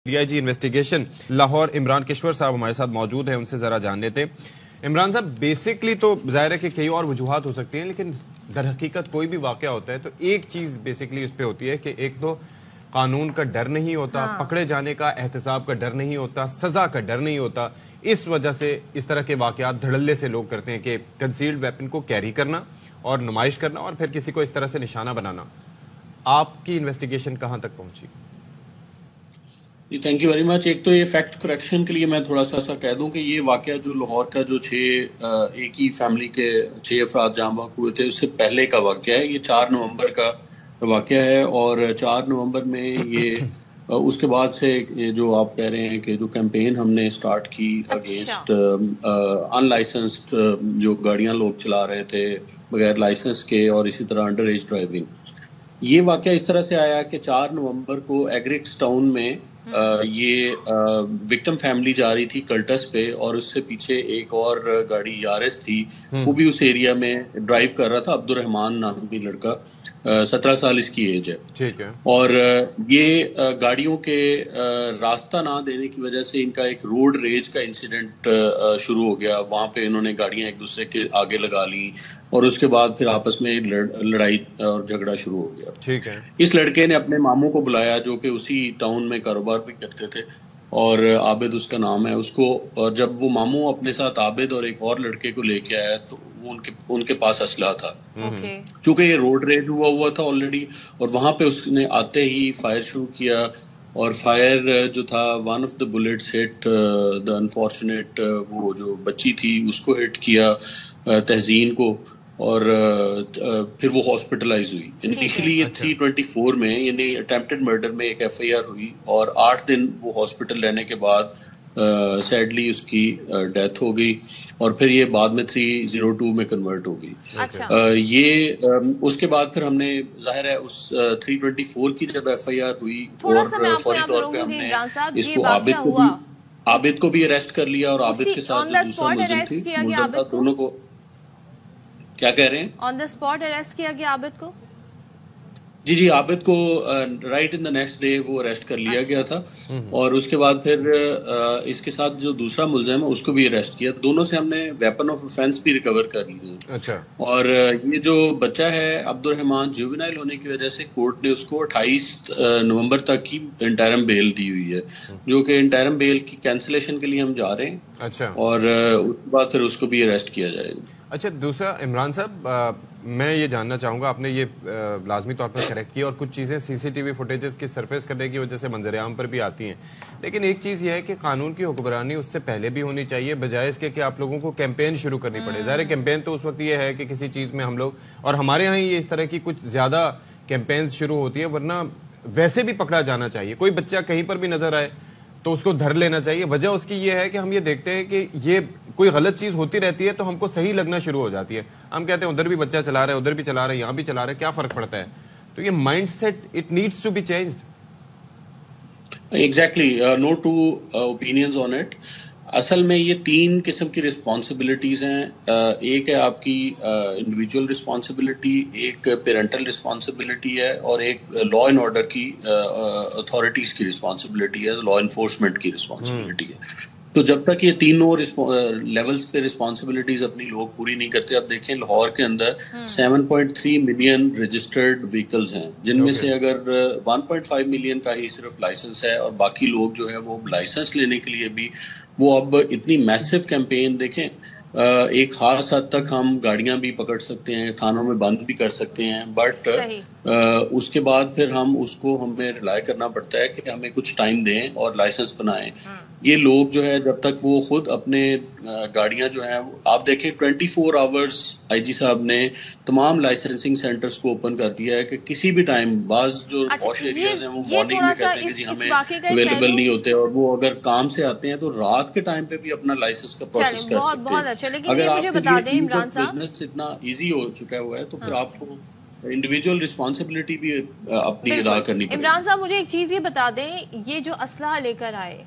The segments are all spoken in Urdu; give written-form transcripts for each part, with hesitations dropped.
D I G investigation Lahore Imran Kishwar صاحب ہمارے ساتھ موجود ہیں، ان سے ذرا جان لیتے ہیں۔ عمران صاحب، بیسکلی تو ظاہر ہے کہ کئی اور وجوہات ہو سکتی ہیں، لیکن در حقیقت کوئی بھی واقعہ ہوتا ہے تو ایک چیز بیسکلی اس پہ ہوتی ہے کہ ایک تو قانون کا ڈر نہیں ہوتا، پکڑے جانے کا احتساب کا ڈر نہیں ہوتا، سزا کا ڈر نہیں ہوتا۔ اس وجہ سے اس طرح کے واقعات دھڑلے سے لوگ کرتے ہیں کہ کنسیلڈ ویپن کو کیری کرنا اور نمائش کرنا اور پھر کسی کو اس طرح سے نشانہ بنانا۔ آپ کی انویسٹیگیشن کہاں تک پہنچی؟ Thank you very much. ایک تو یہ فیکٹ کریکشن کے لیے میں تھوڑا سا کہہ دوں کہ یہ واقعہ جو لاہور کا جو ایک ہی فیملی کے 6 افراد جاں بحق ہوئے تھے، اس سے پہلے کا واقعہ ہے۔ یہ 4 نومبر کا واقعہ ہے اور 4 نومبر میں یہ اس کے بعد سے یہ جو آپ کہہ رہے ہیں کہ جو کیمپین ہم نے سٹارٹ کی اگینسٹ ان لائسنسڈ جو گاڑیاں لوگ چلا رہے تھے بغیر لائسنس کے، اور اسی طرح انڈر ایج ڈرائیونگ، یہ واقعہ اس طرح سے آیا کہ 4 نومبر کو ایگریکس ٹاؤن میں یہ وکٹم فیملی جا رہی تھی کلٹس پہ، اور اس سے پیچھے ایک اور گاڑی یارس تھی، وہ بھی اس ایریا میں ڈرائیو کر رہا تھا، عبد الرحمان نام کی لڑکا، 17 سال اس کی ایج ہے۔ اور یہ گاڑیوں کے راستہ نہ دینے کی وجہ سے ان کا ایک روڈ ریج کا انسیڈنٹ شروع ہو گیا۔ وہاں پہ انہوں نے گاڑیاں ایک دوسرے کے آگے لگا لی اور اس کے بعد پھر آپس میں لڑائی اور جھگڑا شروع ہو گیا۔ اس لڑکے نے اپنے ماموں کو بلایا جو کہ اسی ٹاؤن میں کاروبار بھی کرتے تھے، اور عابد اس کا نام ہے، اس کو، اور جب وہ ماموں اپنے ساتھ عابد اور ایک اور لڑکے کو لے کے آیا تو ان کے پاس اسلحہ تھا، چونکہ یہ روڈ ریج ہوا تھا آلریڈی، اور وہاں پہ اس نے آتے ہی فائر شروع کیا، اور فائر جو تھا one of the bullets hit the unfortunate, وہ جو بچی تھی اس کو ہٹ کیا، تہذین کو، اور پھر وہ ہاسپٹلائز ہوئی۔ انیشلی یہ 324 میں یعنی اٹیمپٹڈ مرڈر میں ایک ایف آئی آر ہوئی، اور 8 دن وہ ہاسپٹل رہنے کے بعد سیڈلی اس کی ڈیتھ ہو گئی، اور پھر یہ بعد میں 302 میں کنورٹ ہو گئی۔ یہ اس کے بعد پھر ہم نے ظاہر ہے اس 324 کی جب ایف آئی آر ہوئی، اور فوری طور پہ ہم نے اس کو عابد کو بھی اریسٹ کر لیا، اور عابد کے ساتھ جو دوسرا ملزم تھی ملزم تھا، دونوں کو۔ کیا کہہ رہے ہیں؟ آن دا اسپاٹ اریسٹ کیا گیا عابد کو؟ جی عابد کو right in the next day وہ اریسٹ کر لیا گیا تھا، اور اس کے بعد پھر اس کے ساتھ جو دوسرا ملزم ہے اس کو بھی اریسٹ کیا۔ دونوں سے ہم نے ویپن آف افینس بھی ریکور کر لی۔ اور یہ جو بچہ ہے عبد الرحمان، جوینائل ہونے کی وجہ سے کورٹ نے اس کو 28 نومبر تک کی انٹرم بیل دی ہوئی ہے، جو کہ انٹرم بیل کی کینسلیشن کے لیے ہم جا رہے ہیں، اور اس کے بعد پھر اس کو بھی اریسٹ کیا جائے گا۔ اچھا، دوسرا عمران صاحب، میں یہ جاننا چاہوں گا، آپ نے یہ لازمی طور پر کریکٹ کیا، اور کچھ چیزیں سی سی ٹی وی فوٹیجز کی سرفیس کرنے کی وجہ سے منظر عام پر بھی آتی ہیں، لیکن ایک چیز یہ ہے کہ قانون کی حکمرانی اس سے پہلے بھی ہونی چاہیے، بجائے اس کے کہ آپ لوگوں کو کیمپین شروع کرنی پڑے۔ ظاہر کیمپین تو اس وقت یہ ہے کہ کسی چیز میں ہم لوگ، اور ہمارے ہاں یہ اس طرح کی کچھ زیادہ کیمپینز شروع ہوتی ہیں، ورنہ ویسے بھی پکڑا جانا چاہیے۔ کوئی بچہ کہیں پر بھی نظر آئے تو اس کو دھر لینا چاہیے۔ وجہ اس کی یہ ہے کہ ہم یہ دیکھتے ہیں کہ یہ کوئی غلط چیز ہوتی رہتی ہے تو ہم کو صحیح لگنا شروع ہو جاتی ہے، ہم کہتے ہیں ادھر بھی بچہ چلا رہا ہے، ادھر بھی چلا رہا ہے، یہاں بھی چلا رہا ہے، کیا فرق پڑتا ہے؟ تو یہ mindset it needs to be changed. Exactly, no two opinions on it. اصل میں یہ 3 قسم کی رسپانسبلٹیز ہیں۔ ایک ہے آپ کی انڈیویجول رسپانسبلٹی، ایک پیرنٹل رسپانسبلٹی ہے، اور ایک لا اینڈ آرڈر کی اتھارٹیز کی رسپانسبلٹی ہے، لا انفورسمنٹ کی رسپانسبلٹی ہے۔ تو جب تک یہ تینوں لیولز پہ رسپانسبلٹیز اپنی لوگ پوری نہیں کرتے، اب دیکھیں لاہور کے اندر 7.3 ملین رجسٹرڈ وہیکلز ہیں، جن میں سے اگر 1.5 ملین کا ہی صرف لائسنس ہے، اور باقی لوگ جو ہے وہ لائسنس لینے کے لیے بھی وہ اب اتنی میسو کیمپین دیکھیں، ایک خاص حد تک ہم گاڑیاں بھی پکڑ سکتے ہیں، تھانوں میں بند بھی کر سکتے ہیں، بٹ اس کے بعد پھر ہمیں ریلائی کرنا پڑتا ہے کہ ہمیں کچھ ٹائم دیں اور لائسنس بنائیں۔ یہ لوگ جو ہے جب تک وہ خود اپنے گاڑیاں جو ہیں، آپ دیکھیں 24 آورز آئی جی صاحب نے تمام لائسنسنگ سینٹرز کو اوپن کر دیا ہے کہ کسی بھی ٹائم، بعض جو واش ایریاز ہیں وہ مارننگ میں کہتے ہیں کہ جی ہمیں اویلیبل نہیں ہوتے، اور وہ اگر کام سے آتے ہیں تو رات کے ٹائم پہ بھی اپنا لائسنس کا پروسیس کر سکتے ہیں۔ اگر آپ کے لیے بزنس اتنا ایزی ہو چکا ہوا ہے تو پھر آپ کو انڈیویجول رسپانسبلٹی بھی اپنی ادا کرنی پڑے۔ عمران صاحب، مجھے ایک چیز یہ بتا دیں، یہ جو اسلحہ لے کر آئے،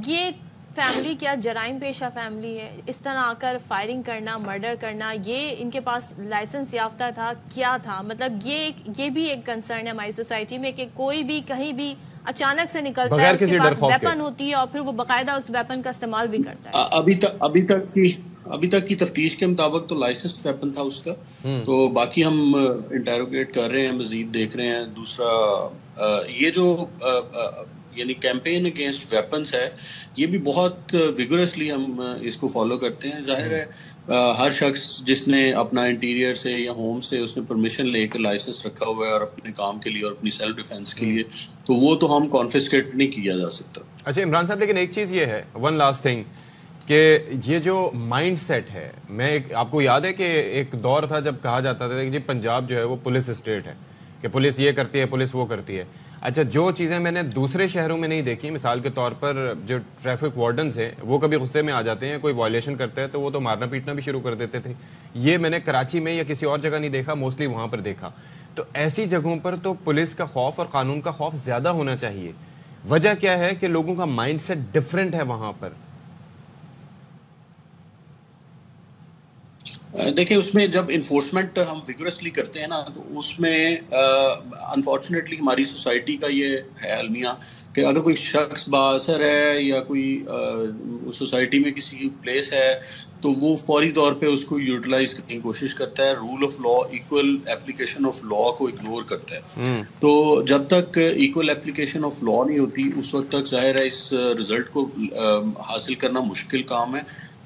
یہ فیملی کیا جرائم پیشہ فیملی ہے؟ اس طرح آ کر فائرنگ کرنا، مرڈر کرنا، یہ ان کے پاس لائسنس یافتہ تھا؟ کیا تھا؟ مطلب یہ بھی ایک کنسرن ہے ہماری سوسائٹی میں کہ کوئی بھی کہیں بھی اچانک سے نکلتا ہے، بغیر اس کے کسی پاس ڈر خوف کے. ویپن ہوتی ہے اور پھر وہ باقاعدہ اس ویپن کا استعمال بھی کرتا ہے. ابھی تک کی تفتیش کے مطابق تو لائسنسڈ ویپن تھا اس کا. تو باقی ہم انٹیروگیٹ کر رہے ہیں، مزید دیکھ رہے ہیں. دوسرا یہ جو یعنی کیمپین اگینسٹ ویپنس ہے، یہ بھی بہت ویگورسلی ہم اس کو فالو کرتے ہیں. ظاہر ہے ہر شخص جس نے اپنا انٹیریئر سے یا ہوم سے اس نے پرمیشن لے کے لائسنس رکھا ہوا ہے اور اپنے کام کے لیے اور اپنی سیلف ڈیفینس کے لیے، تو وہ تو ہم کانفسکیٹ نہیں کیا جا سکتا. اچھا عمران صاحب، لیکن ایک چیز یہ ہے، ون لاسٹ تھنگ، کہ یہ جو مائنڈ سیٹ ہے، میں آپ کو یاد ہے کہ ایک دور تھا جب کہا جاتا تھا کہ جی پنجاب جو ہے وہ پولیس اسٹیٹ ہے، کہ پولیس یہ کرتی ہے، پولیس وہ کرتی ہے. اچھا، جو چیزیں میں نے دوسرے شہروں میں نہیں دیکھی، مثال کے طور پر جو ٹریفک وارڈنز ہیں وہ کبھی غصے میں آ جاتے ہیں، کوئی وائلیشن کرتا ہے تو وہ تو مارنا پیٹنا بھی شروع کر دیتے تھے. یہ میں نے کراچی میں یا کسی اور جگہ نہیں دیکھا، موسٹلی وہاں پر دیکھا. تو ایسی جگہوں پر تو پولیس کا خوف اور قانون کا خوف زیادہ ہونا چاہیے. وجہ کیا ہے کہ لوگوں کا مائنڈ سیٹ ڈفرینٹ ہے وہاں پر؟ دیکھیں، اس میں جب انفورسمنٹ ہم ویگورسلی کرتے ہیں نا، تو اس میں انفارچونیٹلی ہماری سوسائٹی کا یہ ہے المیہ کہ اگر کوئی شخص بااثر ہے یا کوئی سوسائٹی میں کسی پلیس ہے تو وہ فوری طور پہ اس کو یوٹیلائز کرنے کی کوشش کرتا ہے. Rule of law, equal application of law کو اگنور کرتا ہے. تو جب تک ایکول ایپلیکیشن آف لا نہیں ہوتی اس وقت تک ظاہر ہے اس رزلٹ کو حاصل کرنا مشکل کام ہے.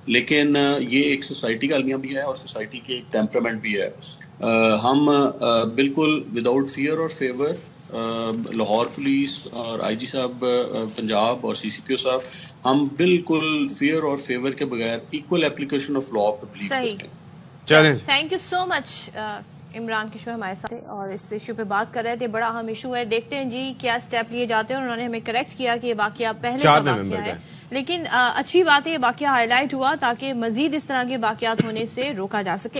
لیکن یہ ایک سوسائٹی کا المیہ بھی ہے اور سوسائٹی کے ایک ٹیمپرامنٹ بھی ہے. ہم بالکل وداؤٹ فیئر اور فیور، لاہور پولیس اور آئی جی صاحب پنجاب اور سی سی پی او صاحب، ہم بالکل فیئر اور فیور کے بغیر ایکول ایپلیکیشن آف لا پہ بلیو کرتے ہیں. چلیں، تھینک یو سو مچ. عمران کشور ہمارے ساتھ اور اس ایشو پہ بات کر رہے تھے. بڑا اہم ایشو ہے، دیکھتے ہیں جی کیا اسٹیپ لیے جاتے ہیں. اور انہوں نے ہمیں کریکٹ کیا کہ یہ واقعہ پہلے کا واقعہ ہے، لیکن اچھی بات ہے یہ واقعہ ہائی لائٹ ہوا تاکہ مزید اس طرح کے واقعات ہونے سے روکا جا سکے.